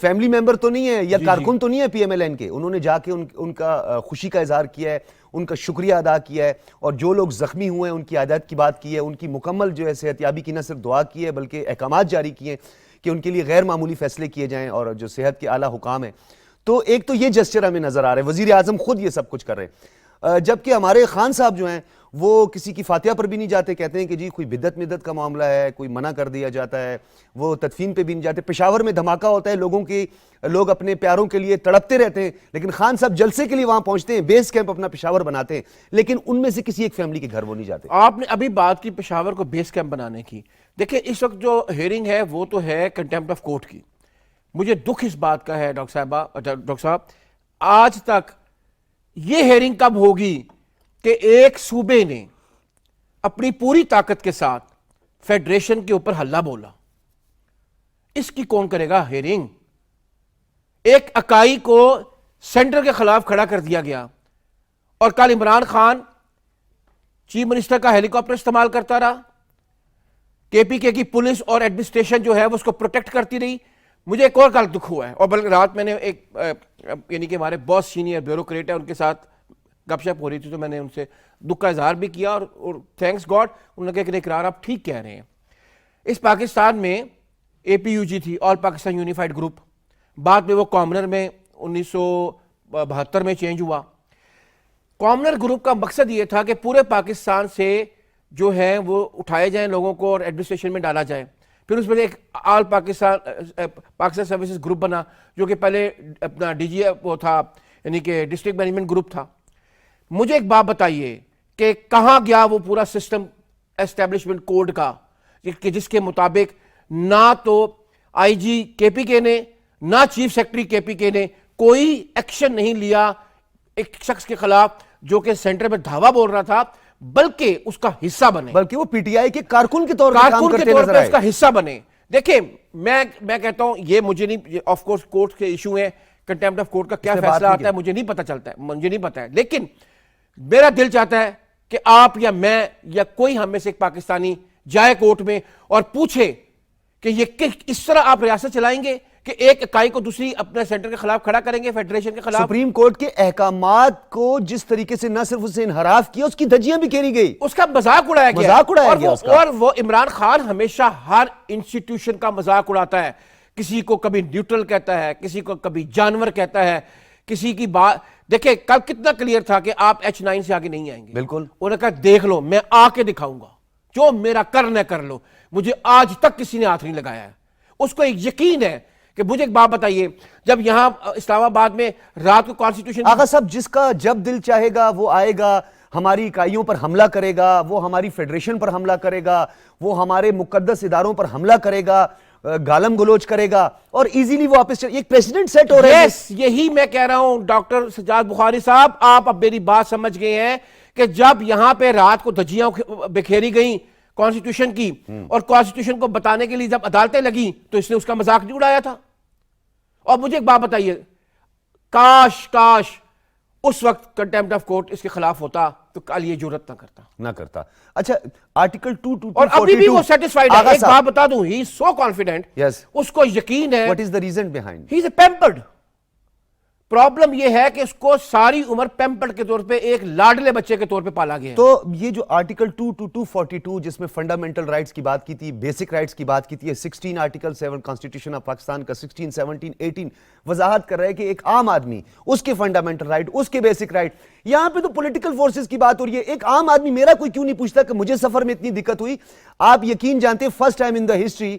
Family member تو نہیں ہے یا کارکن تو نہیں ہے پی ایم ایل این کے, انہوں نے جا کے ان کا خوشی کا اظہار کیا ہے, ان کا شکریہ ادا کیا ہے, اور جو لوگ زخمی ہوئے ہیں ان کی عادت کی بات کی ہے, ان کی مکمل جو ہے صحت یابی کی نہ صرف دعا کی ہے بلکہ احکامات جاری کیے ہیں کہ ان کے لیے غیر معمولی فیصلے کیے جائیں اور جو صحت کے اعلیٰ حکام ہیں. تو ایک تو یہ جسچر ہمیں نظر آ رہا ہے, وزیر اعظم خود یہ سب کچھ کر رہے ہیں, جبکہ ہمارے خان صاحب جو ہیں وہ کسی کی فاتحہ پر بھی نہیں جاتے, کہتے ہیں کہ جی کوئی بدعت مدت کا معاملہ ہے, کوئی منع کر دیا جاتا ہے, وہ تدفین پہ بھی نہیں جاتے. پشاور میں دھماکہ ہوتا ہے, لوگ اپنے پیاروں کے لیے تڑپتے رہتے ہیں, لیکن خان صاحب جلسے کے لیے وہاں پہنچتے ہیں, بیس کیمپ اپنا پشاور بناتے ہیں, لیکن ان میں سے کسی ایک فیملی کے گھر وہ نہیں جاتے. آپ نے ابھی بات کی پشاور کو بیس کیمپ بنانے کی. دیکھیں اس وقت جو ہیئرنگ ہے وہ تو ہے کنٹیمپٹ آف کورٹ کی. مجھے دکھ اس بات کا ہے ڈاکٹر صاحب, آج تک یہ ہیئرنگ کب ہوگی کہ ایک صوبے نے اپنی پوری طاقت کے ساتھ فیڈریشن کے اوپر ہلہ بولا؟ اس کی کون کرے گا ہیئرنگ؟ ایک اکائی کو سینٹر کے خلاف کھڑا کر دیا گیا, اور کل عمران خان چیف منسٹر کا ہیلی کاپٹر استعمال کرتا رہا, کے پی کے کی پولیس اور ایڈمنسٹریشن جو ہے وہ اس کو پروٹیکٹ کرتی رہی. مجھے ایک اور کل دکھ ہوا ہے, اور بلکہ رات میں نے ایک یعنی کہ ہمارے بہت سینئر بیوروکریٹ ہے ان کے ساتھ گپ شپ ہو رہی تھی, تو میں نے ان سے دکھ کا اظہار بھی کیا, اور تھینکس گاڈ انہوں نے کہا کہ اقرار آپ ٹھیک کہہ رہے ہیں. اس پاکستان میں اے پی یو جی تھی, آل پاکستان یونیفائڈ گروپ, بعد میں وہ کامنر میں 1972 میں چینج ہوا. کامنر گروپ کا مقصد یہ تھا کہ پورے پاکستان سے جو ہے وہ اٹھائے جائیں لوگوں کو اور ایڈمنسٹریشن میں ڈالا جائے. پھر اس میں ایک آل پاکستان سروسز گروپ بنا, جو کہ پہلے اپنا ڈی جی وہ تھا, یعنی کہ ڈسٹرکٹ مینجمنٹ گروپ تھا. مجھے ایک بات بتائیے کہ کہاں گیا وہ پورا سسٹم اسٹیبلشمنٹ کوڈ کا, کہ جس کے مطابق نہ تو آئی جی کے پی کے نے نہ چیف سیکرٹری کے پی کے نے کوئی ایکشن نہیں لیا ایک شخص کے خلاف جو کہ سینٹر میں دھاوا بول رہا تھا, بلکہ اس کا حصہ بنے, بلکہ وہ پی ٹی آئی کے کارکن کے طور پر کام کرتے نظر آئے, اس کا حصہ بنے. دیکھیں میں کہتا ہوں یہ مجھے نہیں, آف کورس کورٹ کے ایشو ہیں, کنٹیمپٹ آف کورٹ کا کیا فیصلہ آتا ہے مجھے نہیں پتا چلتا ہے, مجھے نہیں پتا ہے, لیکن میرا دل چاہتا ہے کہ آپ یا میں یا کوئی ہم میں سے ایک پاکستانی جائے کورٹ میں اور پوچھے کہ یہ اس طرح آپ ریاست چلائیں گے کہ ایک اکائی کو دوسری اپنے سینٹر کے خلاف کھڑا کریں گے, فیڈریشن کے خلاف. سپریم کورٹ کے احکامات کو جس طریقے سے نہ صرف اسے انحراف کیا, اس کی دھجیاں بھی کھیلی گئی, اس کا مذاق اڑایا گیا, اور وہ عمران خان ہمیشہ ہر انسٹیٹیوشن کا مذاق اڑاتا ہے. کسی کو کبھی نیوٹرل کہتا ہے, کسی کو کبھی جانور کہتا ہے, کسی کی بات. دیکھیں کل کتنا کلیئر تھا کہ آپ H9 سے آگے نہیں آئیں گے. بالکل. انہوں نے کہا دیکھ لو میں آ کے دکھاؤں گا, جو میرا کرنا کر لو, مجھے آج تک کسی نے ہاتھ نہیں لگایا ہے. اس کو ایک یقین ہے کہ مجھے ایک بات بتائیے, جب یہاں اسلام آباد میں رات کو کانسٹیٹیوشن, آغا صاحب جس کا جب دل چاہے گا وہ آئے گا, ہماری اکائیوں پر حملہ کرے گا, وہ ہماری فیڈریشن پر حملہ کرے گا, وہ ہمارے مقدس اداروں پر حملہ کرے گا, گالم گلوچ کرے گا, اور ایزیلی وہ واپس ایک پریسیڈنٹ سیٹ ہو رہا ہے. یہی میں کہہ رہا ہوں ڈاکٹر سجاد بخاری صاحب, آپ اب میری بات سمجھ گئے ہیں کہ جب یہاں پہ رات کو دھجیاں بکھیری گئیں کانسٹیٹیوشن کی, اور کانسٹیٹیوشن کو بتانے کے لیے جب عدالتیں لگیں تو اس نے اس کا مذاق نہیں اڑایا تھا. اور مجھے ایک بات بتائیے, کاش اس وقت کنٹیمپٹ آف کورٹ اس کے خلاف ہوتا تو کل یہ جرات نہ کرتا. اچھا آرٹیکل 222 اور ابھی بھی وہ سیٹسفائیڈ ہے. ایک بات بتا دوں, ہی سو کانفیڈنٹ, اس کو یقین ہے. What is the reason behind? He is a pampered. Problem یہ ہے کہ اس کو ساری عمر پیمپرڈ کے طور پہ ایک لاڈلے بچے کے طور پہ پالا گیا ہے. تو یہ جو آرٹیکل 242 جس میں فنڈامنٹل رائٹس کی بات کی تھی, بیسک رائٹس کی بات کی تھی, 16 آرٹیکل 7 کانسٹیٹیوشن آف پاکستان کا 16, 17, 18 وضاحت کر رہا ہے کہ ایک عام آدمی, اس کے فنڈامنٹل رائٹ, اس کے بیسک رائٹ. یہاں پہ تو پولیٹیکل فورسز کی بات ہو رہی ہے. ایک عام آدمی, میرا کوئی کیوں نہیں پوچھتا کہ مجھے سفر میں اتنی دقت ہوئی. آپ یقین جانتے ہیں first time in the history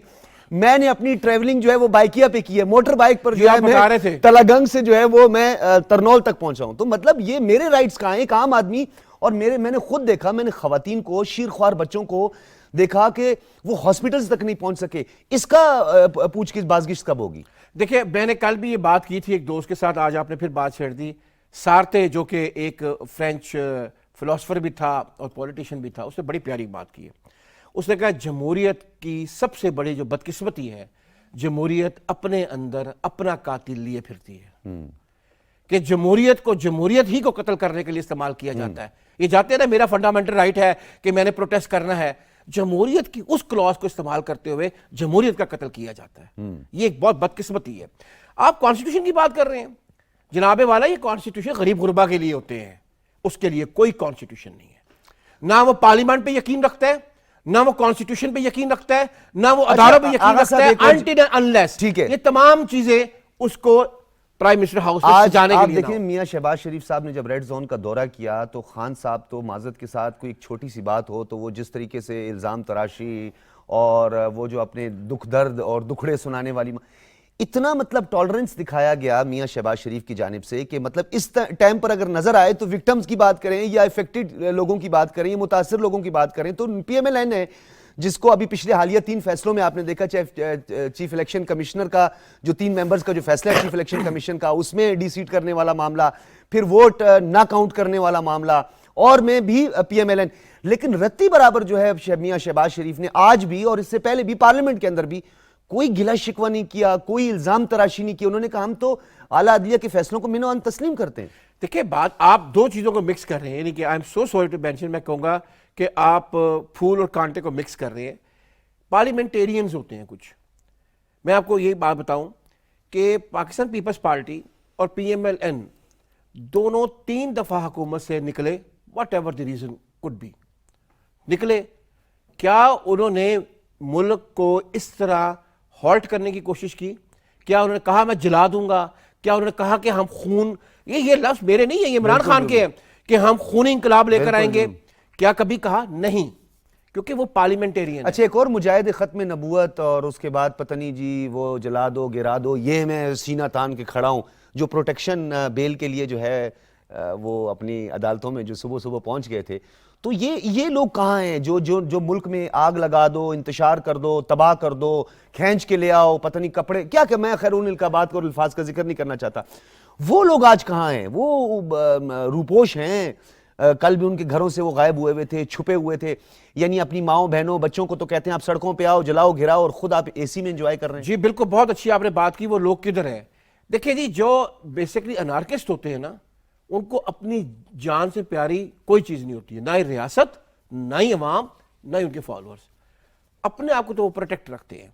میں نے اپنی ٹریولنگ جو ہے وہ بائکیا پہ کی ہے, موٹر بائک پر جو ہے میں تلاگنگ سے جو ہے وہ میں ترنول تک پہنچا ہوں. تو مطلب یہ میرے رائٹس کہاں ہیں, ایک عام آدمی. اور میں نے خود دیکھا, میں نے خواتین کو, شیرخوار بچوں کو دیکھا کہ وہ ہاسپٹلز تک نہیں پہنچ سکے. اس کا پوچھ کے بازگشت کب ہوگی؟ دیکھیں میں نے کل بھی یہ بات کی تھی ایک دوست کے ساتھ, آج آپ نے پھر بات چھیڑ دی. سارتے جو کہ ایک فرینچ فلاسفر بھی تھا اور پولیٹیشین بھی تھا, اس نے بڑی پیاری بات کی ہے. اس نے کہا جمہوریت کی سب سے بڑی جو بدقسمتی ہے, جمہوریت اپنے اندر اپنا قاتل لیے پھرتی ہے. کہ جمہوریت کو جمہوریت ہی کو قتل کرنے کے لیے استعمال کیا جاتا ہے. یہ جاتے ہیں نا, میرا فنڈامنٹل رائٹ ہے کہ میں نے پروٹیسٹ کرنا ہے. جمہوریت کی اس کلاس کو استعمال کرتے ہوئے جمہوریت کا قتل کیا جاتا ہے. یہ ایک بہت بدقسمتی ہے. آپ کانسٹیٹیوشن کی بات کر رہے ہیں جناب والا, یہ کانسٹیٹیوشن غریب غربا کے لیے ہوتے ہیں, اس کے لیے کوئی کانسٹیٹیوشن نہیں ہے. نہ وہ پارلیمنٹ پہ یقین رکھتا ہے, نہ وہ کانسٹیٹیوشن پہ یقین رکھتا ہے, نہ وہ اداروں پہ یقین رکھتا ہے, until and unless. یہ تمام چیزیں اس کو پرائم منسٹر ہاؤس میں جانے کے لیے. دیکھیں میاں شہباز شریف صاحب نے جب ریڈ زون کا دورہ کیا تو خان صاحب تو معذرت کے ساتھ کوئی ایک چھوٹی سی بات ہو تو وہ جس طریقے سے الزام تراشی اور وہ جو اپنے دکھ درد اور دکھڑے سنانے والی اتنا مطلب ٹالرنس دکھایا گیا میاں شہباز شریف کی جانب سے کہ مطلب اس ٹائم پر اگر نظر آئے تو وکٹمز کی بات کریں یا افیکٹڈ لوگوں کی بات کریں یا متاثر لوگوں کی بات کریں تو پی ایم ایل این ہے جس کو ابھی پچھلے حالیہ 3 فیصلوں میں آپ نے دیکھا چیف الیکشن کمیشنر کا جو 3 ممبرز کا جو فیصلہ ہے چیف الیکشن کمیشن کا, اس میں ڈی سیٹ کرنے والا معاملہ, پھر ووٹ نہ کاؤنٹ کرنے والا معاملہ, اور میں بھی پی ایم ایل این, لیکن رتی برابر جو ہے میاں شہباز شریف نے آج بھی اور اس سے پہلے بھی پارلیمنٹ کے اندر بھی کوئی گلہ شکوہ نہیں کیا, کوئی الزام تراشی نہیں کی. انہوں نے کہا ہم تو اعلیٰ عدلیہ کے فیصلوں کو منو ان تسلیم کرتے ہیں. دیکھیں بات آپ 2 چیزوں کو مکس کر رہے ہیں, یعنی کہ I am so sorry to mention, میں کہوں گا کہ آپ پھول اور کانٹے کو مکس کر رہے ہیں. پارلیمنٹیرینز ہوتے ہیں کچھ. میں آپ کو یہی بات بتاؤں کہ پاکستان پیپلز پارٹی اور پی ایم ایل این دونوں 3 دفعہ حکومت سے نکلے, whatever the reason could be, نکلے. کیا انہوں نے ملک کو اس طرح ہالٹ کرنے کی کوشش کی؟ کیا انہوں نے کہا میں جلا دوں گا؟ کیا انہوں نے کہا کہ ہم خون, یہ لفظ میرے نہیں ہے, یہ عمران خان کے ہیں, کہ ہم خونی انقلاب لے کر آئیں گے؟ کیا کبھی کہا؟ نہیں, کیونکہ وہ پارلیمنٹیرین. اچھا, ایک اور مجاہد ختم نبوت اور اس کے بعد پتہ نہیں جی وہ جلا دو گرا دو, یہ میں سینہ تان کے کھڑا ہوں, جو پروٹیکشن بیل کے لیے جو ہے وہ اپنی عدالتوں میں جو صبح صبح پہنچ گئے تھے, تو یہ لوگ کہاں ہیں جو ملک میں آگ لگا دو, انتشار کر دو, تباہ کر دو, کھینچ کے لے آؤ, پتہ نہیں کپڑے کیا کہ میں خیر ان القابات کو اور الفاظ کا ذکر نہیں کرنا چاہتا, وہ لوگ آج کہاں ہیں؟ وہ روپوش ہیں, کل بھی ان کے گھروں سے وہ غائب ہوئے تھے, چھپے ہوئے تھے, یعنی اپنی ماؤں بہنوں بچوں کو تو کہتے ہیں آپ سڑکوں پہ آؤ, جلاؤ گھراؤ, اور خود آپ اے سی میں انجوائے کر رہے ہیں. جی بالکل, بہت اچھی آپ نے بات کی. وہ لوگ کدھر ہیں؟ دیکھیں جی, جو بیسیکلی انارکسٹ ہوتے ہیں نا, ان کو اپنی جان سے پیاری کوئی چیز نہیں ہوتی ہے, نہ ہی ریاست, نہ ہی عوام, نہ ہی ان کے فالوورز. اپنے آپ کو تو وہ پروٹیکٹ رکھتے ہیں.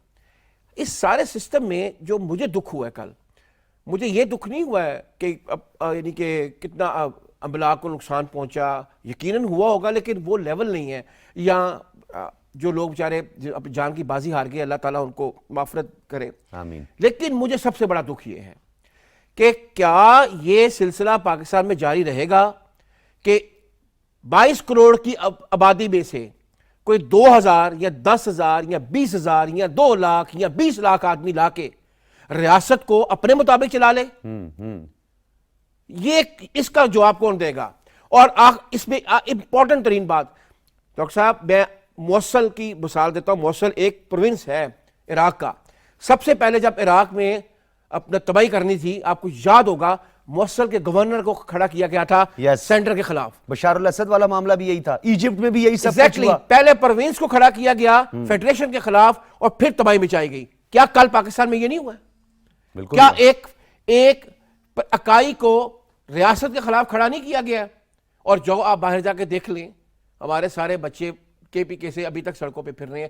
اس سارے سسٹم میں جو مجھے دکھ ہوا ہے کل, مجھے یہ دکھ نہیں ہوا ہے کہ یعنی کہ کتنا املاک کو نقصان پہنچا, یقیناً ہوا ہوگا, لیکن وہ لیول نہیں ہے. یا جو لوگ بیچارے جان کی بازی ہار گئے, اللہ تعالیٰ ان کو مغفرت کرے, آمین. لیکن مجھے سب سے بڑا دکھ یہ ہے کہ کیا یہ سلسلہ پاکستان میں جاری رہے گا کہ 22 کروڑ کی آبادی میں سے کوئی 2000 یا 10,000 یا 20,000 یا 2 لاکھ یا 20 لاکھ آدمی لا کے ریاست کو اپنے مطابق چلا لے؟ یہ اس کا جواب کون دے گا؟ اور اس میں امپورٹنٹ ترین بات, ڈاکٹر صاحب میں موصل کی مثال دیتا ہوں. موصل ایک پروونس ہے عراق کا. سب سے پہلے جب عراق میں اپنا تباہی کرنی تھی, آپ کو یاد ہوگا, موصل کے گورنر کو کھڑا کیا گیا تھا سینٹر کے خلاف. بشار الاسد والا معاملہ بھی یہی تھا, ایجپٹ میں بھی یہی سب کچھ ہوا. پہلے پروونس کو کھڑا کیا گیا فیڈریشن کے خلاف, اور پھر تباہی مچائی گئی. کیا کل پاکستان میں یہ نہیں ہوا؟ بالکل. کیا ایک اکائی کو ریاست کے خلاف کھڑا نہیں کیا گیا؟ اور جو آپ باہر جا کے دیکھ لیں, ہمارے سارے بچے کے پی کے سے ابھی تک سڑکوں پہ پھر رہے ہیں.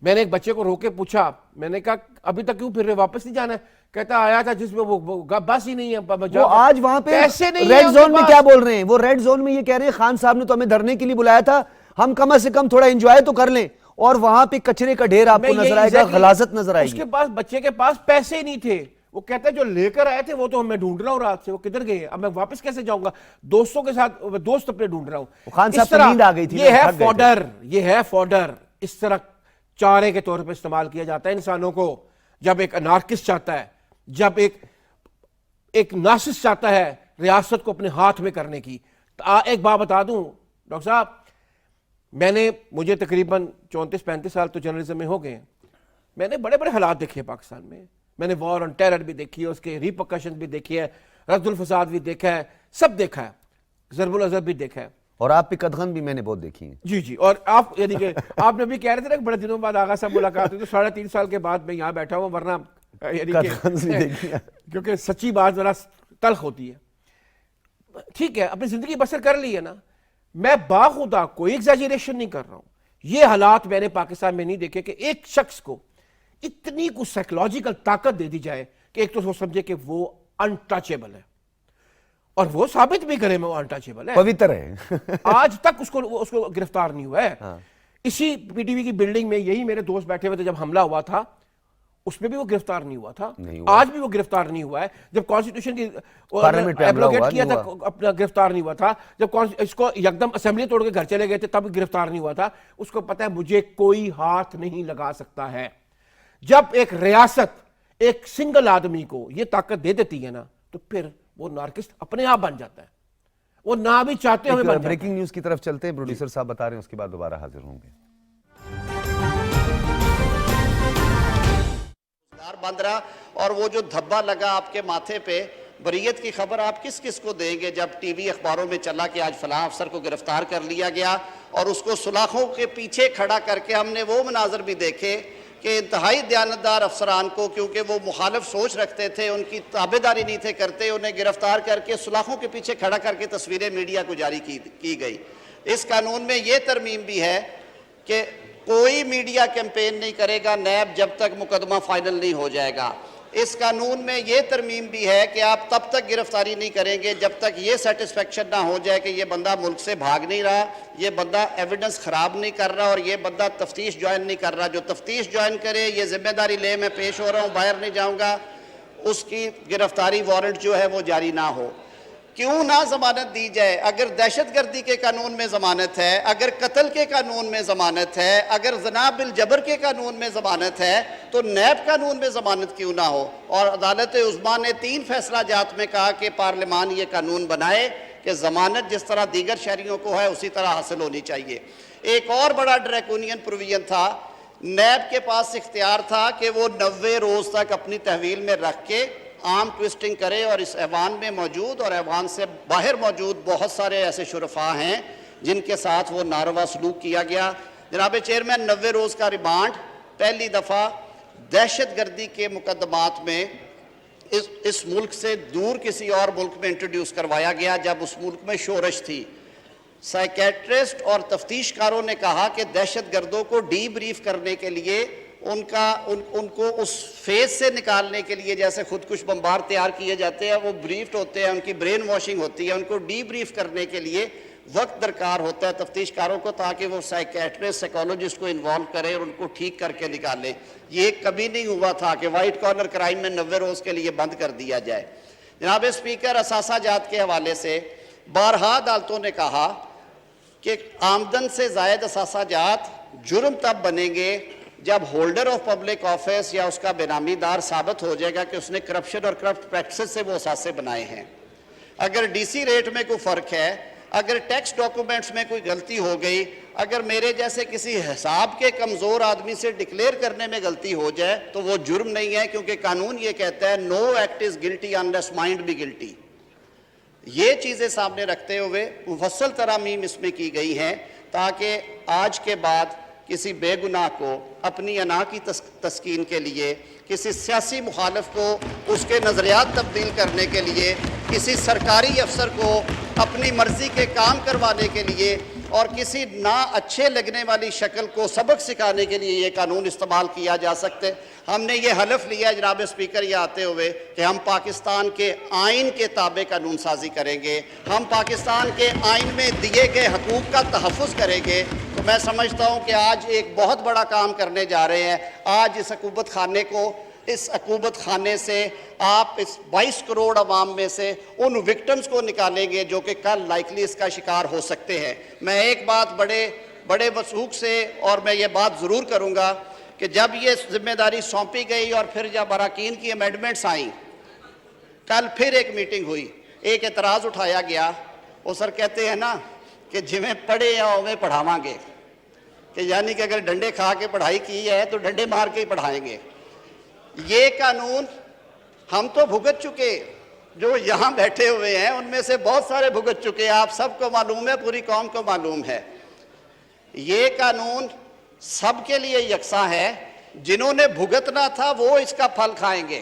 میں نے ایک بچے کو روک کے پوچھا, میں نے کہا ابھی تک کیوں پھر رہے, واپس نہیں جانا ہے؟ کہتا آیا تھا جس میں وہ بس ہی نہیں ہے. وہ آج وہاں پہ ریڈ زون میں کیا بول رہے ہیں, وہ ریڈ زون میں یہ کہہ رہے ہیں خان صاحب نے تو ہمیں دھرنے کے لیے بلایا تھا, ہم کم از کم تھوڑا انجوائے تو کر لیں, اور وہاں پہ کچرے کا ڈھیر آپ کو نظر آئے گا, غلاظت نظر آئے گی. اس کے پاس, بچے کے پاس پیسے نہیں تھے. وہ کہتا ہے جو لے کر آئے تھے وہ تو میں ڈھونڈ رہا ہوں رات سے, وہ کدھر گئے, اب میں واپس کیسے جاؤں گا؟ دوستوں کے ساتھ, دوست اپنے ڈھونڈ رہا ہوں. خان صاحب کو نیند آ گئی تھی. یہ ہے فوڈر, یہ ہے فوڈر. اس طرح چارے کے طور پہ استعمال کیا جاتا ہے انسانوں کو. جب ایک انارکسٹ چاہتا ہے, جب ایک ناسس چاہتا ہے ریاست کو اپنے ہاتھ میں کرنے کی. ایک بات بتا دوں ڈاکٹر صاحب, مجھے تقریباً 34-35 سال تو جرنلزم میں ہو گئے ہیں. میں نے بڑے بڑے حالات دیکھے ہیں پاکستان میں. میں نے وار آن ٹیرر بھی دیکھی ہے, اس کے ریپرکشن بھی دیکھی ہے, رد الفساد بھی دیکھا ہے, سب دیکھا ہے, ضرب العضب بھی دیکھا ہے. اور آپ پہ قدغن بھی میں نے بہت دیکھی ہیں. جی, اور آپ یعنی کہ آپ نے بھی کہہ رہے تھے نا بڑے دنوں بعد آغا صاحب ملاقات ہوئی, تو 3.5 سال کے بعد میں یہاں بیٹھا ہوں, ورنہ کیونکہ سچی بات ذرا تلخ ہوتی ہے. ٹھیک ہے, اپنی زندگی بسر کر لی ہے نا. میں باخدا کوئی ایگزیجریشن نہیں کر رہا ہوں. یہ حالات میں نے پاکستان میں نہیں دیکھے کہ ایک شخص کو اتنی کچھ سائیکولوجیکل طاقت دے دی جائے کہ ایک تو وہ سمجھے کہ وہ انٹچیبل ہے، اور وہ ثابت بھی کرے میں وہ انٹچیبل ہے، پوتر ہے آج تک اس کو گرفتار نہیں ہوا ہے۔ اسی پی ٹی وی کی بلڈنگ میں یہی میرے دوست بیٹھے ہوئے تھے جب حملہ ہوا تھا، اس میں بھی وہ گرفتار نہیں ہوا تھا، آج بھی وہ گرفتار نہیں ہوا ہے۔ جب کانسٹیٹیوشن کی ایبروگیٹ کیا تھا اپنا گرفتار نہیں ہوا تھا، جب اس کو یکدم اسمبلی توڑ کے گھر چلے گئے تھے تب گرفتار نہیں ہوا تھا۔ اس کو پتہ ہے مجھے کوئی ہاتھ نہیں لگا سکتا ہے۔ جب ایک ریاست ایک سنگل آدمی کو یہ طاقت دے دیتی ہے نا تو پھر وہ نارکسٹ اپنے آپ بن جاتا ہے، وہ نہ بھی چاہتے ہوئے بن جاتا ہے۔ بریکنگ نیوز کی طرف چلتے ہیں، پروڈیوسر صاحب بتا رہے ہیں، اس کے بعد دوبارہ حاضر ہوں گے۔ بند رہا، اور وہ جو دھبا لگا آپ کے ماتھے پہ، بریت کی خبر آپ کس کس کو دیں گے جب ٹی وی اخباروں میں چلا کہ آج فلاں افسر کو گرفتار کر لیا گیا، اور اس کو سلاخوں کے پیچھے کھڑا کر کے ہم نے وہ مناظر بھی دیکھے کہ انتہائی دیانتدار افسران کو، کیونکہ وہ مخالف سوچ رکھتے تھے، ان کی تابعداری نہیں تھے کرتے، انہیں گرفتار کر کے سلاخوں کے پیچھے کھڑا کر کے تصویریں میڈیا کو جاری کی گئی۔ اس قانون میں یہ ترمیم بھی ہے کہ کوئی میڈیا کیمپین نہیں کرے گا نیب جب تک مقدمہ فائنل نہیں ہو جائے گا۔ اس قانون میں یہ ترمیم بھی ہے کہ آپ تب تک گرفتاری نہیں کریں گے جب تک یہ سیٹسفیکشن نہ ہو جائے کہ یہ بندہ ملک سے بھاگ نہیں رہا، یہ بندہ ایویڈنس خراب نہیں کر رہا، اور یہ بندہ تفتیش جوائن نہیں کر رہا۔ جو تفتیش جوائن کرے، یہ ذمہ داری لے میں پیش ہو رہا ہوں، باہر نہیں جاؤں گا، اس کی گرفتاری وارنٹ جو ہے وہ جاری نہ ہو۔ کیوں نہ ضمانت دی جائے؟ اگر دہشت گردی کے قانون میں ضمانت ہے، اگر قتل کے قانون میں ضمانت ہے، اگر زنا بالجبر کے قانون میں ضمانت ہے، تو نیب قانون میں ضمانت کیوں نہ ہو؟ اور عدالت عظمیٰ نے 3 فیصلہ جات میں کہا کہ پارلیمان یہ قانون بنائے کہ ضمانت جس طرح دیگر شہریوں کو ہے اسی طرح حاصل ہونی چاہیے۔ ایک اور بڑا ڈریکونین پروویژن تھا، نیب کے پاس اختیار تھا کہ وہ 90 روز تک اپنی تحویل میں رکھ کے عام ٹویسٹنگ کرے، اور اس ایوان میں موجود اور ایوان سے باہر موجود بہت سارے ایسے شرفاء ہیں جن کے ساتھ وہ ناروا سلوک کیا گیا۔ جناب چیئرمین، 90 روز کا ریمانڈ پہلی دفعہ دہشت گردی کے مقدمات میں اس ملک سے دور کسی اور ملک میں انٹروڈیوس کروایا گیا جب اس ملک میں شورش تھی۔ سائیکیٹرسٹ اور تفتیش کاروں نے کہا کہ دہشت گردوں کو ڈی بریف کرنے کے لیے ان کو اس فیز سے نکالنے کے لیے، جیسے خودکش بمبار تیار کیے جاتے ہیں، وہ بریفڈ ہوتے ہیں، ان کی برین واشنگ ہوتی ہے، ان کو ڈی بریف کرنے کے لیے وقت درکار ہوتا ہے تفتیش کاروں کو، تاکہ وہ سائیکیٹرسٹ سائیکالوجسٹ کو انوالو کریں اور ان کو ٹھیک کر کے نکالیں۔ یہ کبھی نہیں ہوا تھا کہ وائٹ کارنر کرائم میں 90 روز کے لیے بند کر دیا جائے۔ جناب اسپیکر، اثاثہ جات کے حوالے سے بارہا عدالتوں نے کہا کہ آمدن سے زائد اثاثہ جات جرم تب بنیں گے جب ہولڈر آف پبلک آفس یا اس کا بینامی دار ثابت ہو جائے گا کہ اس نے کرپشن اور کرپٹ پریکٹسز سے وہ اثاثے بنائے ہیں۔ اگر ڈی سی ریٹ میں کوئی فرق ہے، اگر ٹیکس ڈاکومنٹس میں کوئی غلطی ہو گئی، اگر میرے جیسے کسی حساب کے کمزور آدمی سے ڈکلیئر کرنے میں غلطی ہو جائے تو وہ جرم نہیں ہے، کیونکہ قانون یہ کہتا ہے no act is guilty unless mind be guilty. یہ چیزیں سامنے رکھتے ہوئے مفصل ترامیم اس میں کی گئی ہیں تاکہ آج کے بعد کسی بے گناہ کو اپنی انا کی تسکین کے لیے، کسی سیاسی مخالف کو اس کے نظریات تبدیل کرنے کے لیے، کسی سرکاری افسر کو اپنی مرضی کے کام کروانے کے لیے، اور کسی نا اچھے لگنے والی شکل کو سبق سکھانے کے لیے یہ قانون استعمال کیا جا سکتے۔ ہم نے یہ حلف لیا ہے جناب اسپیکر یہ آتے ہوئے کہ ہم پاکستان کے آئین کے تابع قانون سازی کریں گے، ہم پاکستان کے آئین میں دیے گئے حقوق کا تحفظ کریں گے۔ تو میں سمجھتا ہوں کہ آج ایک بہت بڑا کام کرنے جا رہے ہیں۔ آج اس عقوبت خانے سے آپ اس 22 کروڑ عوام میں سے ان وکٹمز کو نکالیں گے جو کہ کل لائکلی اس کا شکار ہو سکتے ہیں۔ میں ایک بات بڑے وثوق سے، اور میں یہ بات ضرور کروں گا کہ جب یہ ذمہ داری سونپی گئی اور پھر جب اراکین کی امینڈمنٹس آئیں، کل پھر ایک میٹنگ ہوئی، ایک اعتراض اٹھایا گیا۔ وہ سر کہتے ہیں نا کہ جویں پڑھے یا اویں پڑھاواں گے، کہ یعنی کہ اگر ڈنڈے کھا کے پڑھائی کی ہے تو ڈنڈے مار کے ہی پڑھائیں گے۔ یہ قانون ہم تو بھگت چکے، جو یہاں بیٹھے ہوئے ہیں ان میں سے بہت سارے بھگت چکے، آپ سب کو معلوم ہے، پوری قوم کو معلوم ہے۔ یہ قانون سب کے لیے یکساں ہے، جنہوں نے بھگتنا تھا وہ اس کا پھل کھائیں گے۔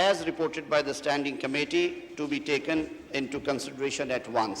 as reported by the standing committee to be taken into consideration at once.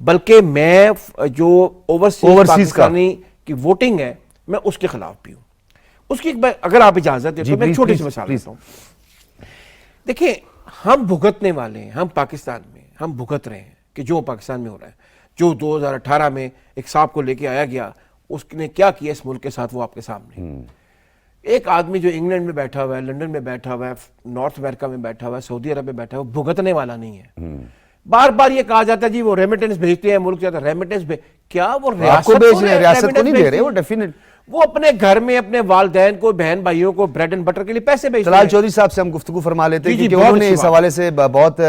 بلکہ میں جو اوورسیز Overseas کا۔ پاکستانی کی ووٹنگ ہے میں اس کے خلاف بھی ہوں. اس کی اگر آپ اجازت دیں تو میں چھوٹی سی مثال دیتا ہوں. دیکھیں ہم بھگتنے والے ہیں، ہم پاکستان میں ہم بھگت رہے ہیں کہ جو پاکستان میں ہو رہا ہے. جو 2018 میں ایک صاحب کو لے کے آیا گیا، اس نے کیا کیا اس ملک کے ساتھ وہ آپ کے سامنے. ایک آدمی جو انگلینڈ میں بیٹھا ہوا ہے، لنڈن میں بیٹھا ہوا ہے، نارتھ امریکہ میں بیٹھا ہوا ہے، سعودی عرب میں بیٹھا ہوا ہے، بھگتنے والا نہیں ہے. بار بار یہ کہا جاتا ہے جی وہ ریمیٹنس بھیجتے ہیں، ملک جاتا ہے ریمیٹنس کیا وہ آپ کو بھیج رہے ہیں، ریاست کو نہیں دے رہے. وہ ڈیفینیٹ وہ اپنے گھر میں اپنے والدین کو، بہن بھائیوں کو بریڈ اینڈ بٹر کے لیے پیسے بھیجتے ہیں. طلال چودھری صاحب سے ہم گفتگو فرما لیتے ہیں جی، کیونکہ بہت انہوں نے اچھی اس بات. حوالے سے بہت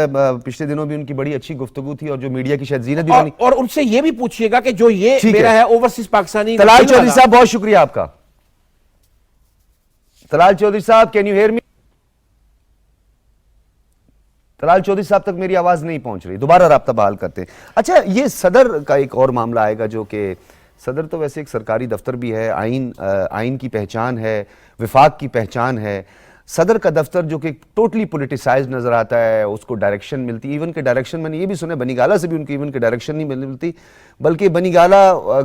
پچھلے دنوں بھی ان کی بڑی اچھی گفتگو تھی اور جو میڈیا کی شاید زینت بھی بنی. اور ان سے یہ بھی پوچھئے گا کہ جو یہ ٹھیک ہے. میرا ہے اوورسیز پاکستانی طلال چودھری صاحب بہت شکریہ آپ کا. طلال چودھری صاحب can you hear me? Talal Chaudhry صاحب تک میری آواز نہیں پہنچ رہی، دوبارہ رابطہ بحال کرتے ہیں. اچھا یہ صدر کا ایک اور معاملہ آئے گا، جو کہ صدر تو ویسے ایک سرکاری دفتر بھی ہے، آئین کی پہچان ہے، وفاق کی پہچان ہے. صدر کا دفتر جو کہ ٹوٹلی پولیٹیسائز نظر آتا ہے، اس کو ڈائریکشن ملتی، ایون کہ ڈائریکشن میں نے یہ بھی سنا بنی گالہ سے بھی ان کو ایون کہ ڈائریکشن نہیں ملتی، بلکہ بنی گالہ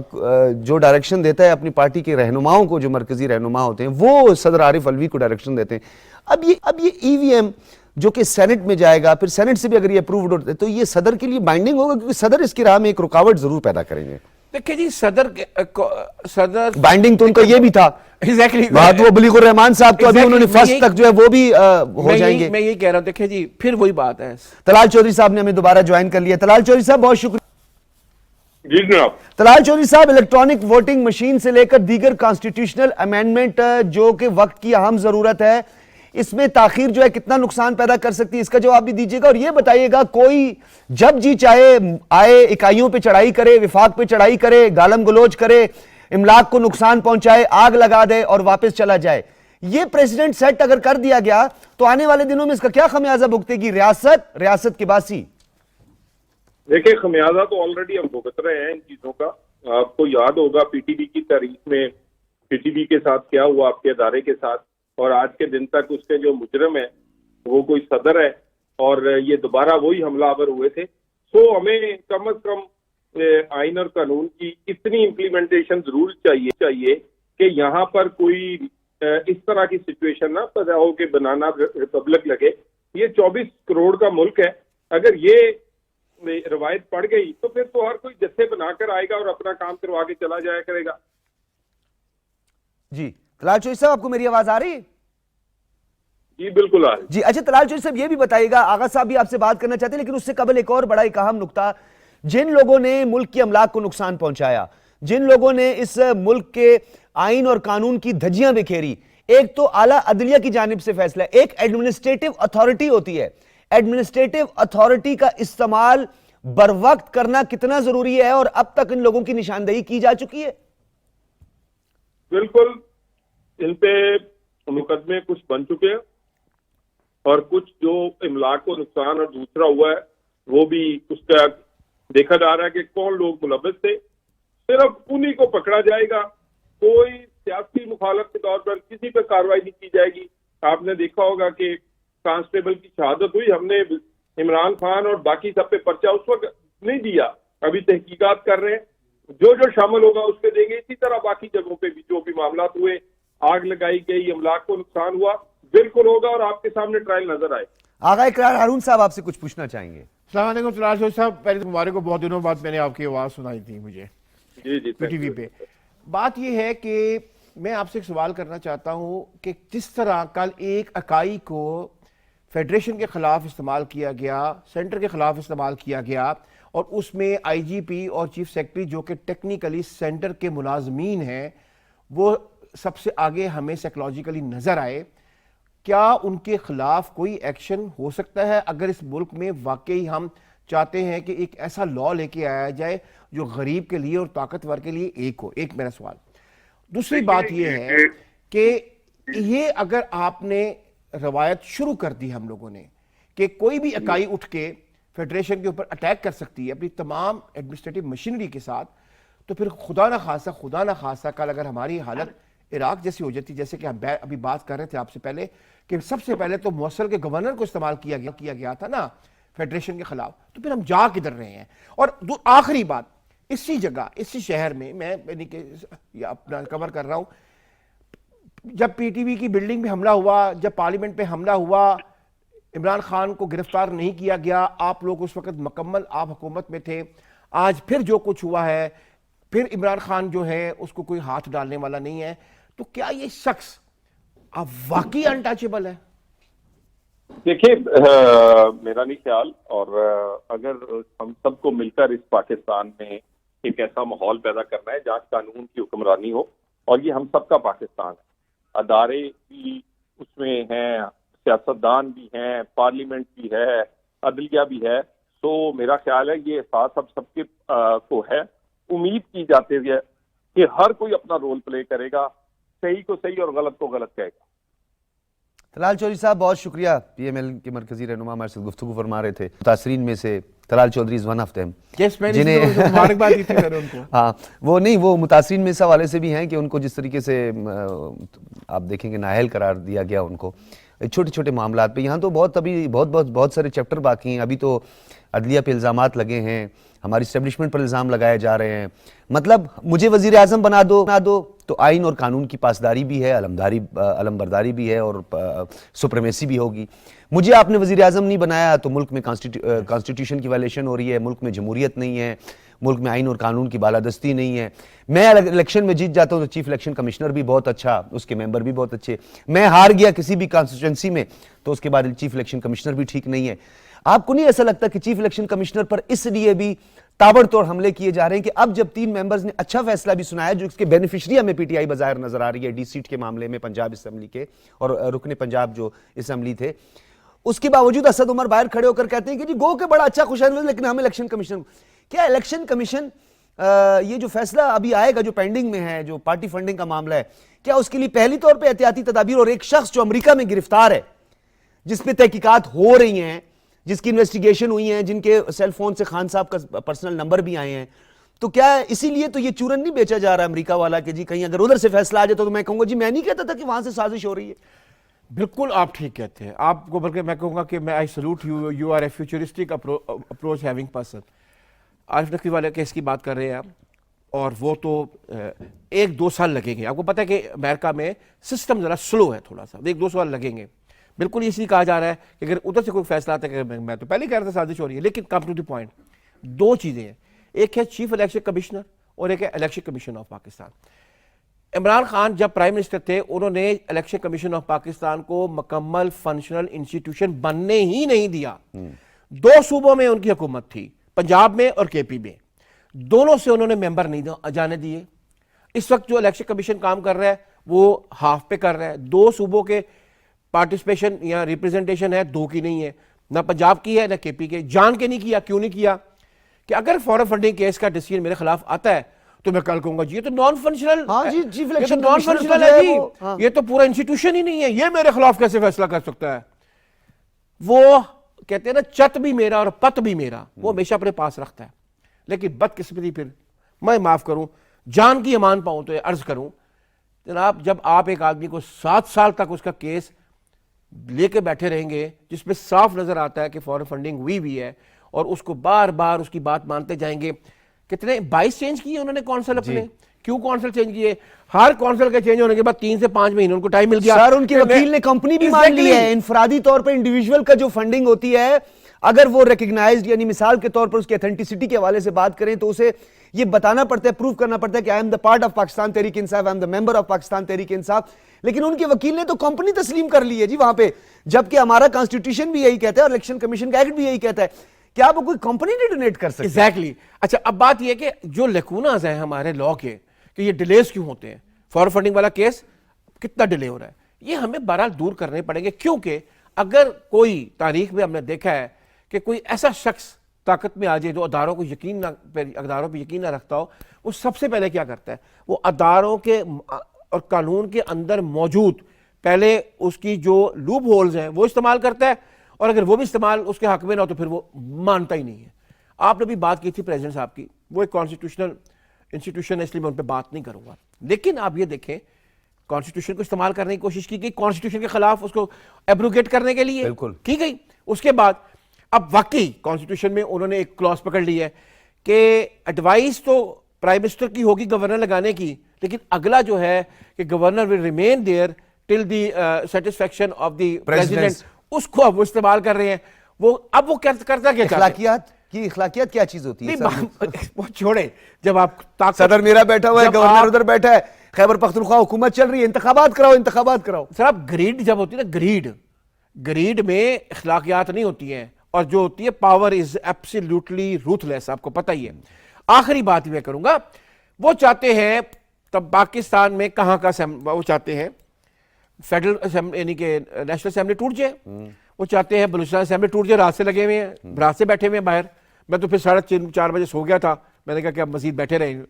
جو ڈائریکشن دیتا ہے اپنی پارٹی کے رہنماؤں کو، جو مرکزی رہنما ہوتے ہیں، وہ صدر عارف علوی کو ڈائریکشن دیتے ہیں. اب یہ ای وی ایم جو کہ سینٹ میں جائے گا، پھر سینٹ سے بھی اگر یہ اپرووڈ ہوتا ہے تو یہ صدر کے لیے بائنڈنگ ہوگا، کیونکہ صدر اس کی راہ میں ایک رکاوٹ ضرور پیدا کریں گے. دیکھیں جی صدر بائنڈنگ تو ان کا یہ بھی تھا. بات وہ بلیغ الرحمان صاحب تو ابھی انہوں نے فرسٹ تک جو ہے وہ بھی ہو جائیں گے. میں یہ کہہ رہا ہوں، دیکھیں جی پھر وہی بات ہے. طلال چودھری صاحب نے ہمیں دوبارہ جوائن کر لیا. طلال چودھری صاحب بہت شکریہ. جی جناب. طلال چودھری صاحب الیکٹرانک ووٹنگ مشین سے لے کر دیگر کانسٹیٹیوشنل امینڈمنٹ جو کہ وقت کی اہم ضرورت ہے، اس میں تاخیر جو ہے کتنا نقصان پیدا کر سکتی ہے، اس کا جواب بھی دیجیے گا. اور یہ بتائیے گا کوئی جب جی چاہے آئے اکائیوں پہ چڑھائی کرے، وفاق پہ چڑھائی کرے، گالم گلوچ کرے، املاک کو نقصان پہنچائے، آگ لگا دے اور واپس چلا جائے. یہ پریزیڈنٹ سیٹ اگر کر دیا گیا تو آنے والے دنوں میں اس کا کیا خمیازہ بھگتے گی ریاست کے باسی؟ دیکھیں خمیازہ تو آلریڈی ہم بھگت رہے ہیں ان چیزوں کا. آپ کو یاد ہوگا پی ٹی بی کی تاریخ میں پی ٹی بی کے ساتھ کیا ہوا، آپ کے ادارے کے ساتھ، اور آج کے دن تک اس کے جو مجرم ہے وہ کوئی صدر ہے اور یہ دوبارہ وہی حملہ آور ہوئے تھے. سو ہمیں کم از کم آئین اور قانون کی اتنی امپلیمنٹیشن ضرور چاہیے کہ یہاں پر کوئی اس طرح کی سچویشن نہ پیدا ہو کہ بنانا ریپبلک لگے. یہ 24 کروڑ کا ملک ہے، اگر یہ روایت پڑ گئی تو پھر تو ہر کوئی جتھے بنا کر آئے گا اور اپنا کام کروا کے چلا جایا کرے گا. جی طلال چودھری صاحب آپ کو میری آواز آ رہی ہے؟ جی بالکل آ رہی. جی اچھا طلال چودھری صاحب یہ بھی بتائیے گا، آغا صاحب بھی آپ سے بات کرنا چاہتے ہیں لیکن اس سے قبل ایک اور بڑا ایک اہم نقطہ، جن لوگوں نے ملک کی املاک کو نقصان پہنچایا، جن لوگوں نے اس ملک کے آئین اور قانون کی دھجیاں بکھیری، ایک تو اعلیٰ عدلیہ کی جانب سے فیصلہ، ایک ایڈمنسٹریٹو اتھارٹی ہوتی ہے، ایڈمنسٹریٹو اتھارٹی کا استعمال بر وقت کرنا کتنا ضروری ہے اور اب تک ان لوگوں کی نشاندہی کی جا چکی ہے؟ بالکل، ان پہ مقدمے کچھ بن چکے ہیں اور کچھ جو املاک کو نقصان اور دوسرا ہوا ہے وہ بھی اس کا دیکھا جا رہا ہے کہ کون لوگ ملوث تھے. صرف انہی کو پکڑا جائے گا، کوئی سیاسی مخالف کے طور پر کسی پہ کارروائی نہیں کی جائے گی. آپ نے دیکھا ہوگا کہ کانسٹیبل کی شہادت ہوئی، ہم نے عمران خان اور باقی سب پہ پرچہ اس وقت نہیں دیا، ابھی تحقیقات کر رہے ہیں، جو شامل ہوگا اس پہ دیں گے. اسی طرح باقی جگہوں پہ بھی جو بھی معاملات ہوئے، آگ لگائی گئی، املاک کو نقصان ہوا، بالکل ہوگا اور آپ کے سامنے ٹرائل نظر آئے. آغا اقرار ہارون صاحب آپ سے کچھ پوچھنا چاہیں گے. السلام علیکم طلال چودھری صاحب، پہلے تو مبارک کو، بہت دنوں بعد میں نے آپ کی آواز سنائی تھی مجھے جی پی ٹی وی پہ. بات یہ ہے کہ میں آپ سے ایک سوال کرنا چاہتا ہوں کہ جس طرح کل ایک اکائی کو فیڈریشن کے خلاف استعمال کیا گیا، سینٹر کے خلاف استعمال کیا گیا، اور اس میں آئی جی پی اور چیف سیکرٹری جو کہ ٹیکنیکلی سینٹر کے ملازمین ہیں وہ سب سے آگے ہمیں سائیکولوجیکلی نظر آئے، کیا ان کے خلاف کوئی ایکشن ہو سکتا ہے اگر اس ملک میں واقعی ہم چاہتے ہیں کہ ایک ایسا لا لے کے آیا جائے جو غریب کے لیے اور طاقتور کے لیے ایک ہو؟ ایک میرا سوال. دوسری بات یہ ہے کہ یہ اگر آپ نے روایت شروع کر دی ہم لوگوں نے کہ کوئی بھی اکائی اٹھ کے فیڈریشن کے اوپر اٹیک کر سکتی ہے اپنی تمام ایڈمنسٹریٹو مشینری کے ساتھ، تو پھر خدا نہ خاصہ کل اگر ہماری حالت عراق جیسی ہو جاتی، جیسے کہ ہم ابھی بات کر رہے تھے آپ سے پہلے کہ سب سے پہلے تو موصل کے گورنر کو استعمال کیا گیا تھا نا فیڈریشن کے خلاف، تو پھر ہم جا کدھر رہے ہیں؟ اور آخری بات، اسی جگہ اسی شہر میں یعنی کہ اپنا کور کر رہا ہوں، جب پی ٹی وی کی بلڈنگ پہ حملہ ہوا، جب پارلیمنٹ پہ حملہ ہوا، عمران خان کو گرفتار نہیں کیا گیا، آپ لوگ اس وقت مکمل آپ حکومت میں تھے، آج پھر جو کچھ ہوا ہے، پھر عمران خان جو ہے اس کو کوئی ہاتھ ڈالنے والا نہیں ہے، تو کیا یہ شخص اب واقعی انٹچیبل ہے؟ دیکھیے میرا نہیں خیال، اور اگر ہم سب کو مل کر اس پاکستان میں ایک ایسا ماحول پیدا کرنا ہے جہاں قانون کی حکمرانی ہو، اور یہ ہم سب کا پاکستان ہے، ادارے بھی اس میں ہیں، سیاستدان بھی ہیں، پارلیمنٹ بھی ہے، عدلیہ بھی ہے، تو میرا خیال ہے یہ احساس اب سب کے کو ہے، امید کی جاتی ہے کہ ہر کوئی اپنا رول پلے کرے گا، صحیح کو صحیح اور غلط کو غلط کہے گا۔ طلال چودھری صاحب بہت شکریہ، پی ایم ایل کے مرکزی رہنما ہمارے ساتھ گفتگو فرما رہے تھے۔ متاثرین میں سے Talal Chaudhry is one of them, ہاں وہ نہیں، وہ متاثرین میں اس حوالے سے بھی ہیں کہ ان کو جس طریقے سے آپ دیکھیں گے نااہل قرار دیا گیا ان کو چھوٹے چھوٹے معاملات پہ، یہاں تو بہت سارے چیپٹر باقی ہیں، ابھی تو عدلیہ پہ الزامات لگے ہیں، ہماری اسٹیبلشمنٹ پر الزام لگائے جا رہے ہیں، مطلب مجھے وزیر اعظم بنا دو تو آئین اور قانون کی پاسداری بھی ہے، علمبرداری بھی ہے اور سپریمیسی بھی ہوگی، مجھے آپ نے وزیر اعظم نہیں بنایا تو ملک میں کانسٹیٹیوشن کی وائلیشن ہو رہی ہے، ملک میں جمہوریت نہیں ہے، ملک میں آئین اور قانون کی بالادستی نہیں ہے، میں الیکشن میں جیت جاتا ہوں تو چیف الیکشن کمشنر بھی بہت اچھا، اس کے ممبر بھی بہت اچھے، میں ہار گیا کسی بھی کانسٹیٹوئنسی میں تو اس کے بعد چیف الیکشن کمشنر بھی ٹھیک نہیں ہے۔ آپ کو نہیں ایسا لگتا کہ چیف الیکشن کمشنر پر اس لیے بھی تابڑ توڑ حملے کیے جا رہے ہیں کہ اب جب 3 ممبرز نے اچھا فیصلہ بھی سنایا جو اس کے بینیفیشری ہمیں پی ٹی آئی بظاہر نظر آ رہی ہے ڈی سیٹ کے معاملے میں، پنجاب اسمبلی کے اور رکن پنجاب جو اسمبلی تھے، اس کے باوجود اسد عمر باہر کھڑے ہو کر کہتے ہیں کہ جی گو کہ بڑا اچھا خوش آمدید، لیکن ہم الیکشن کمیشن، کیا الیکشن کمیشن یہ جو فیصلہ ابھی آئے گا جو پینڈنگ میں ہے، جو پارٹی فنڈنگ کا معاملہ ہے، کیا اس کے لیے پہلی طور پہ احتیاطی تدابیر، اور ایک شخص جو امریکہ میں گرفتار ہے جس پہ تحقیقات ہو رہی ہیں، جس کی انویسٹیگیشن ہوئی ہیں، جن کے سیل فون سے خان صاحب کا پرسنل نمبر بھی آئے ہیں، تو کیا اسی لیے تو یہ چورن نہیں بیچا جا رہا امریکہ والا کہ جی کہیں اگر ادھر سے فیصلہ آ جائے تو میں کہوں گا جی میں نہیں کہتا تھا کہ وہاں سے سازش ہو رہی ہے؟ بالکل آپ ٹھیک کہتے ہیں، آپ کو بلکہ میں کہوں گا کہ میں I salute you, you are a futuristic approach having person. Arif Naqvi والے کیس کی بات کر رہے ہیں آپ، اور وہ تو 1-2 سال لگیں گے، آپ کو پتہ ہے کہ امریکہ میں سسٹم ذرا سلو ہے تھوڑا سا، 1-2 سال لگیں گے، بالکل اسی کہا جا رہا ہے کہ اگر ادھر سے کوئی فیصلہ آتا ہے کہ میں تو پہلے کہہ رہا تھا سازش ہو رہی ہے، لیکن کم ٹو دی پوائنٹ 2 چیزیں ہیں، ایک ہے چیف الیکشن کمشنر اور ایک ہے election commission of Pakistan. Imran Khan جب پرائم منسٹر تھے انہوں نے الیکشن کمیشن آف پاکستان کو مکمل فنکشنل انسٹیٹیوشن بننے ہی نہیں دیا۔ 2 صوبوں میں ان کی حکومت تھی، پنجاب میں اور کے پی میں، دونوں سے انہوں نے ممبر نہیں جانے دیے۔ اس وقت جو الیکشن کمیشن کام کر رہا ہے وہ ہاف پہ کر رہا ہے، 2 صوبوں کے پارٹیسپیشن یا ریپرزنٹیشن ہے، 2 کی نہیں ہے، نہ پنجاب کی ہے نہ کے پی کے، جان کے نہیں کیا۔ کیوں نہیں کیا؟ کہ اگر فارن فنڈنگ کیس کا ڈیسیژن میرے خلاف آتا ہے تو میں کل کہوں گا جی یہ تو نان فنکشنل، ہاں جی چیف الیکشن نان فنکشنل ہے جی، یہ تو پورا انسٹیٹیوشن ہی نہیں ہے، یہ میرے خلاف کیسے فیصلہ کر سکتا ہے؟ وہ کہتے ہیں نا چت بھی میرا اور پت بھی میرا، وہ ہمیشہ اپنے پاس رکھتا ہے۔ لیکن بدقسمتی پھر میں معاف کروں، جان کی امان پاؤں تو عرض کروں جناب، جب آپ ایک آدمی کو 7 سال تک اس کا کیس لے کے بیٹھے رہیں گے جس میں صاف نظر آتا ہے کہ فارن فنڈنگ ہوئی ہے، اور اس کو بار بار اس کی بات مانتے جائیں گے، کتنے 22 چینج کیے انہوں نے کونسل اپنے، کیوں کونسل چینج کیے؟ ہر کونسل کے چینج ہونے کے بعد 3 سے 5 مہینے ان کو ٹائم مل گیا۔ سر ان کے وکیل نے کمپنی بھی مان لی ہے، انفرادی طور پر انڈیویجول کا جو فنڈنگ ہوتی ہے اگر وہ ریکگنائزڈ، یعنی مثال کے طور پر اس کی اتھینٹسٹی کے حوالے سے بات کریں تو اسے یہ بتانا پڑتا ہے، پروف کرنا پڑتا ہے کہ I M the part of Pakistan Tehreek Insaf, I am the member of Pakistan Tehreek Insaf, لیکن ان کے وکیل نے تو کمپنی تسلیم کر لی ہے جی وہاں پہ، جبکہ ہمارا کانسٹیٹیوشن بھی یہی کہتا ہے اور الیکشن کمیشن کا ایکٹ بھی یہی کہتا ہے کہ آپ کوئی کمپنی نہیں ڈونیٹ کر سکتے۔ ایگزیکٹلی۔ اچھا اب بات یہ ہے کہ جو لیکوناز ہیں ہمارے لاء کے کہ یہ ڈیلیز کیوں ہوتے ہیں، فارن فنڈنگ والا کیس کتنا ڈیلے ہو رہا ہے، یہ ہمیں بہرحال دور کرنے پڑیں گے، کیونکہ اگر کوئی تاریخ میں ہم نے دیکھا ہے کہ کوئی ایسا شخص طاقت میں آ جائے جو اداروں کو اداروں پہ یقین نہ رکھتا ہو، وہ سب سے پہلے کیا کرتا ہے، وہ اداروں کے اور قانون کے اندر موجود پہلے اس کی جو لوپ ہولز ہیں وہ استعمال کرتا ہے، اور اگر وہ بھی استعمال اس کے حق میں نہ ہو تو پھر وہ مانتا ہی نہیں ہے۔ آپ نے بھی بات کی تھی پریزیڈنٹ صاحب کی، وہ ایک کانسٹیٹیوشنل انسٹیٹیوشن ہے اس لیے میں ان پہ بات نہیں کروں گا، لیکن آپ یہ دیکھیں کانسٹیٹیوشن کو استعمال کرنے کی کوشش کی گئی، کانسٹیٹیوشن کے خلاف اس کو ایبروگیٹ کرنے کے لیے کی گئی۔ اس کے بعد اب واقعی کانسٹیٹیوشن میں انہوں نے ایک کلوز پکڑ لی ہے کہ ایڈوائس تو پرائم منسٹر کی ہوگی گورنر لگانے کی، لیکن اگلا جو ہے کہ governor will remain there till the satisfaction of the president, اس کو اب وہ استعمال کر رہے ہیں. اب وہ کرتا کیا چاہتے ہیں؟ اخلاقیات کیا چیز ہوتی ہے؟ وہ چھوڑے، جب آپ صدر میرا بیٹھا ہوا ہے، گورنر ادھر بیٹھا ہے، خیبر پختونخوا حکومت چل رہی ہے، انتخابات کراؤ. سر اب گریڈ جب ہوتی ہے نا، گریڈ میں اخلاقیات نہیں ہوتی ہیں، اور جو ہوتی ہے پاور از ایبسلیوٹلی روتھلیس، آپ کو پتہ ہی ہے. آخری بات میں کروں گا، وہ چاہتے ہیں تب پاکستان میں کہاں کا وہ چاہتے ہیں فیڈرل اسمبلی یعنی کہ نیشنل اسمبلی ٹوٹ جائے، وہ چاہتے ہیں بلوچستان اسمبلی ٹوٹ جائے. رات سے لگے ہوئے ہیں، رات سے بیٹھے ہوئے ہیں باہر. میں تو پھر 3:30-4 بجے سو گیا تھا، میں نے کہا کہ اب مزید بیٹھے رہیں.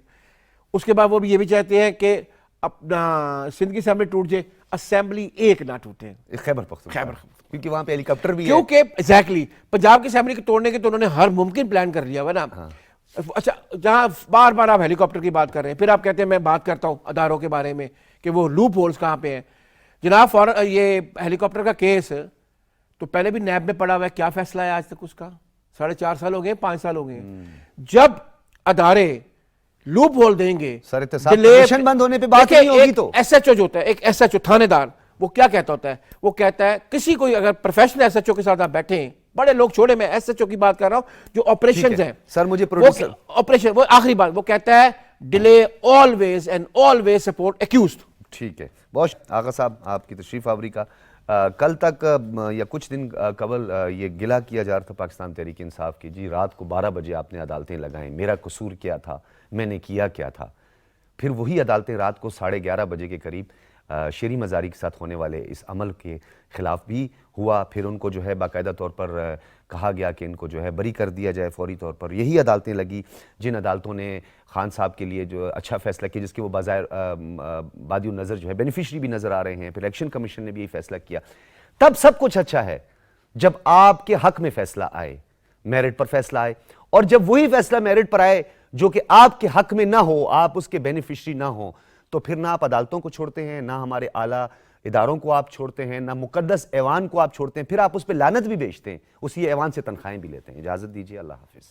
اس کے بعد وہ بھی یہ بھی چاہتے ہیں کہ اپنا سندھ کی اسمبلی ٹوٹ جائے، اسمبلی ایک نہ ٹوٹے خیبر پختونخوا، کیونکہ وہاں پہ ہیلی کاپٹر بھی ہے. کیونکہ ایگزیکٹلی پنجاب کی اسمبلی کو توڑنے کے تو انہوں نے ہر ممکن پلان کر لیا ہوا نا. اچھا، جہاں بار بار آپ ہیلی کاپٹر کی بات کر رہے ہیں، پھر آپ کہتے ہیں میں بات کرتا ہوں اداروں کے بارے میں کہ وہ لوپ ہولز کہاں پہ ہیں. جناب یہ ہیلی کاپٹر کا کیس تو پہلے بھی نیب میں پڑا ہوا ہے، کیا فیصلہ ہے آج تک اس کا؟ 4.5 سال ہو گئے، 5 سال ہو گئے. جب ادارے لوپ ہول دیں گے، سر احتساب کمیشن بند ہونے پہ بات نہیں ہوگی تو ایس ایچ او جو ہوتا ہے، ایک ایس ایچ او تھانے دار، وہ کیا کہتا ہوتا ہے؟ وہ کہتا ہے کسی کوئی اگر پروفیشنل ایس ایچ او کے ساتھ آپ بیٹھے ہیں، بڑے لوگ چھوڑے، میں ایس ایچ او کی بات کر رہا ہوں جو آپریشنز ہیں. سر مجھے پروڈیوسر آپریشن، وہ آخری بات وہ کہتا ہے delay always and always support accused. ٹھیک ہے. بہت آغا صاحب آپ کی تشریف آوری کا. کل تک یا کچھ دن قبل یہ گلہ کیا جا رہا تھا پاکستان تحریک انصاف کی، جی رات کو 12 بجے آپ نے عدالتیں لگائیں، میرا قصور کیا تھا، میں نے کیا کیا تھا. پھر وہی عدالتیں رات کو 11:30 بجے کے قریب شیری مزاری کے ساتھ ہونے والے اس عمل کے خلاف بھی ہوا. پھر ان کو جو ہے باقاعدہ طور پر کہا گیا کہ ان کو جو ہے بری کر دیا جائے فوری طور پر. یہی عدالتیں لگی جن عدالتوں نے خان صاحب کے لیے جو اچھا فیصلہ کیا، جس کے وہ بظاہر بادی النظر جو ہے بینیفیشری بھی نظر آ رہے ہیں. پھر الیکشن کمیشن نے بھی یہ فیصلہ کیا. تب سب کچھ اچھا ہے جب آپ کے حق میں فیصلہ آئے، میرٹ پر فیصلہ آئے. اور جب وہی فیصلہ میرٹ پر آئے جو کہ آپ کے حق میں نہ ہو، آپ اس کے بینیفیشری نہ ہوں، تو پھر نہ آپ عدالتوں کو چھوڑتے ہیں، نہ ہمارے اعلیٰ اداروں کو آپ چھوڑتے ہیں، نہ مقدس ایوان کو آپ چھوڑتے ہیں. پھر آپ اس پہ لعنت بھی بیچتے ہیں، اسی ایوان سے تنخواہیں بھی لیتے ہیں. اجازت دیجیے، اللہ حافظ.